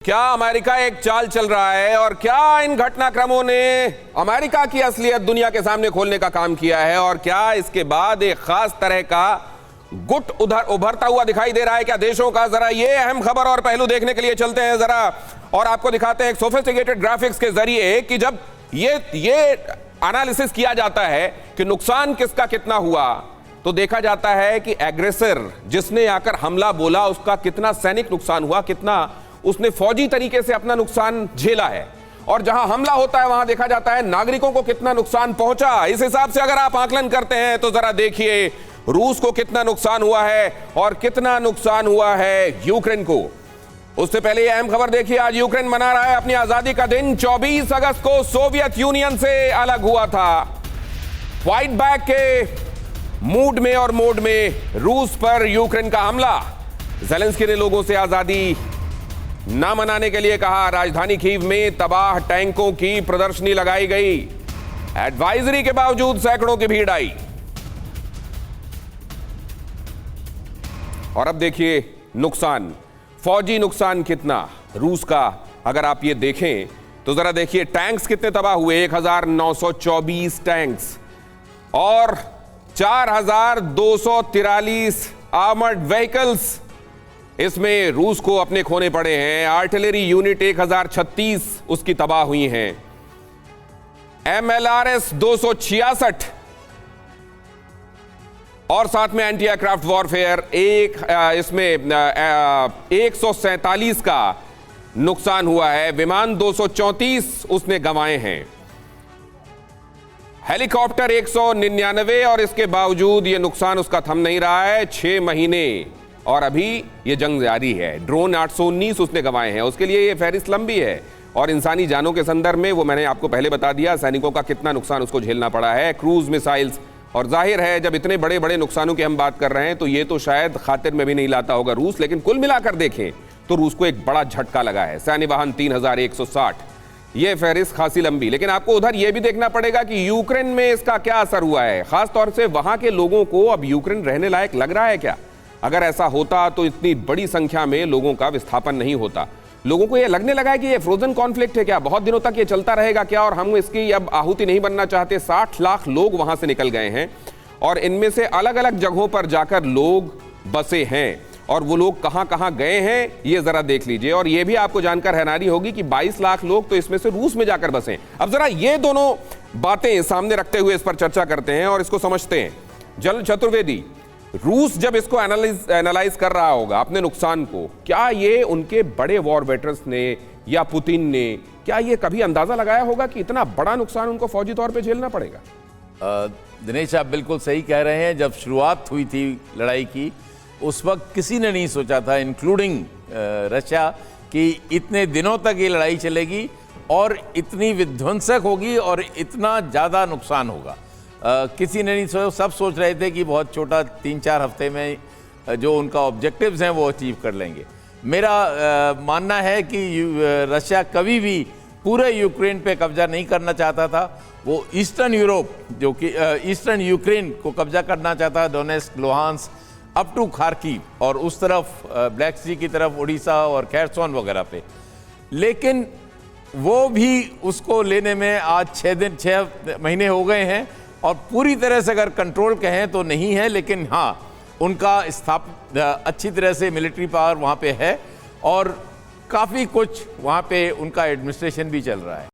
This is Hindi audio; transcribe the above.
क्या अमेरिका एक चाल चल रहा है और क्या इन घटनाक्रमों ने अमेरिका की असलियत दुनिया के सामने खोलने का काम किया है और क्या इसके बाद एक खास तरह का गुट उभरता हुआ दिखाई दे रहा है क्या देशों का? जरा ये अहम खबर और पहलू देखने के लिए चलते हैं जरा और आपको दिखाते हैं एक सोफिस्टिकेटेड ग्राफिक्स के जरिए कि जब ये एनालिसिस किया जाता है कि नुकसान किसका कितना हुआ तो देखा जाता है कि एग्रेसर जिसने आकर हमला बोला उसका कितना सैनिक नुकसान हुआ, कितना उसने फौजी तरीके से अपना नुकसान झेला है, और जहां हमला होता है वहां देखा जाता है नागरिकों को कितना नुकसान पहुंचा। इस हिसाब से अगर आप आकलन करते हैं तो जरा देखिए रूस को कितना नुकसान हुआ है और कितना नुकसान हुआ है यूक्रेन को। उससे पहले यह अहम खबर देखिए, आज यूक्रेन मना रहा है अपनी आजादी का दिन। 24 अगस्त को सोवियत यूनियन से अलग हुआ था। फाइट बैक के मूड में और मोड में रूस पर यूक्रेन का हमला। ज़ेलेंस्की ने लोगों से आजादी ना मनाने के लिए कहा। राजधानी कीव में तबाह टैंकों की प्रदर्शनी लगाई गई। एडवाइजरी के बावजूद सैकड़ों की भीड़ आई। और अब देखिए नुकसान, फौजी नुकसान कितना रूस का अगर आप ये देखें तो जरा देखिए टैंक्स कितने तबाह हुए। 1924 टैंक्स और 4243 आर्मर्ड व्हीकल्स इसमें रूस को अपने खोने पड़े हैं। आर्टिलरी यूनिट 1036 उसकी तबाह हुई हैं। MLRS 266 और साथ में एंटी एयरक्राफ्ट वॉरफेयर इसमें 147 का नुकसान हुआ है। विमान 234 उसने गंवाए हैं। हेलीकॉप्टर 199 और इसके बावजूद यह नुकसान उसका थम नहीं रहा है। 6 महीने और अभी ये जंग जारी है। ड्रोन 819 उसने गंवाए हैं। उसके लिए ये फहरिस्त लंबी है और इंसानी जानों के संदर्भ में वो मैंने आपको पहले बता दिया सैनिकों का कितना नुकसान उसको झेलना पड़ा है। क्रूज मिसाइल्स, और जाहिर है जब इतने बड़े बड़े नुकसानों की हम बात कर रहे हैं तो ये तो शायद खातिर में भी नहीं लाता होगा रूस, लेकिन कुल मिलाकर देखें तो रूस को एक बड़ा झटका लगा है। सैन्य वाहन 3160, ये फहरिस्त खासी लंबी। लेकिन आपको उधर यह भी देखना पड़ेगा कि यूक्रेन में इसका क्या असर हुआ है। खासतौर से वहां के लोगों को अब यूक्रेन रहने लायक लग रहा है क्या? अगर ऐसा होता तो इतनी बड़ी संख्या में लोगों का विस्थापन नहीं होता। लोगों को यह लगने लगा है कि यह फ्रोजन कॉन्फ्लिक्ट है क्या, बहुत दिनों तक ये चलता रहेगा क्या और हम इसकी अब आहुति नहीं बनना चाहते। 60 लाख लोग वहां से निकल गए हैं और इनमें से अलग अलग जगहों पर जाकर लोग बसे हैं। और वो लोग कहां कहां गए हैं ये जरा देख लीजिए। और ये भी आपको जानकर हैरानी होगी कि 22 लाख लोग तो इसमें से रूस में जाकर बसे। अब जरा ये दोनों बातें सामने रखते हुए इस पर चर्चा करते हैं और इसको समझते हैं। जल चतुर्वेदी, रूस जब इसको एनालाइज कर रहा होगा अपने नुकसान को, क्या ये उनके बड़े वॉर वेटरन्स ने या पुतिन ने क्या ये कभी अंदाजा लगाया होगा कि इतना बड़ा नुकसान उनको फौजी तौर पे झेलना पड़ेगा? दिनेश, आप बिल्कुल सही कह रहे हैं। जब शुरुआत हुई थी लड़ाई की उस वक्त किसी ने नहीं सोचा था, इंक्लूडिंग रशिया, कि इतने दिनों तक ये लड़ाई चलेगी और इतनी विध्वंसक होगी और इतना ज़्यादा नुकसान होगा। किसी ने नहीं सब सोच रहे थे कि बहुत छोटा 3-4 हफ्ते में जो उनका ऑब्जेक्टिव्स हैं वो अचीव कर लेंगे। मेरा मानना है कि रशिया कभी भी पूरे यूक्रेन पे कब्जा नहीं करना चाहता था। वो ईस्टर्न यूरोप जो कि ईस्टर्न यूक्रेन को कब्जा करना चाहता है, Donetsk, Luhansk up to Kharkiv और उस तरफ ब्लैक सी की तरफ उड़ीसा और खैरसोन वगैरह पे। लेकिन वो भी उसको लेने में आज 6 महीने हो गए हैं और पूरी तरह से अगर कंट्रोल कहें तो नहीं है, लेकिन हाँ उनका अच्छी तरह से मिलिट्री पावर वहाँ पे है और काफ़ी कुछ वहाँ पे उनका एडमिनिस्ट्रेशन भी चल रहा है।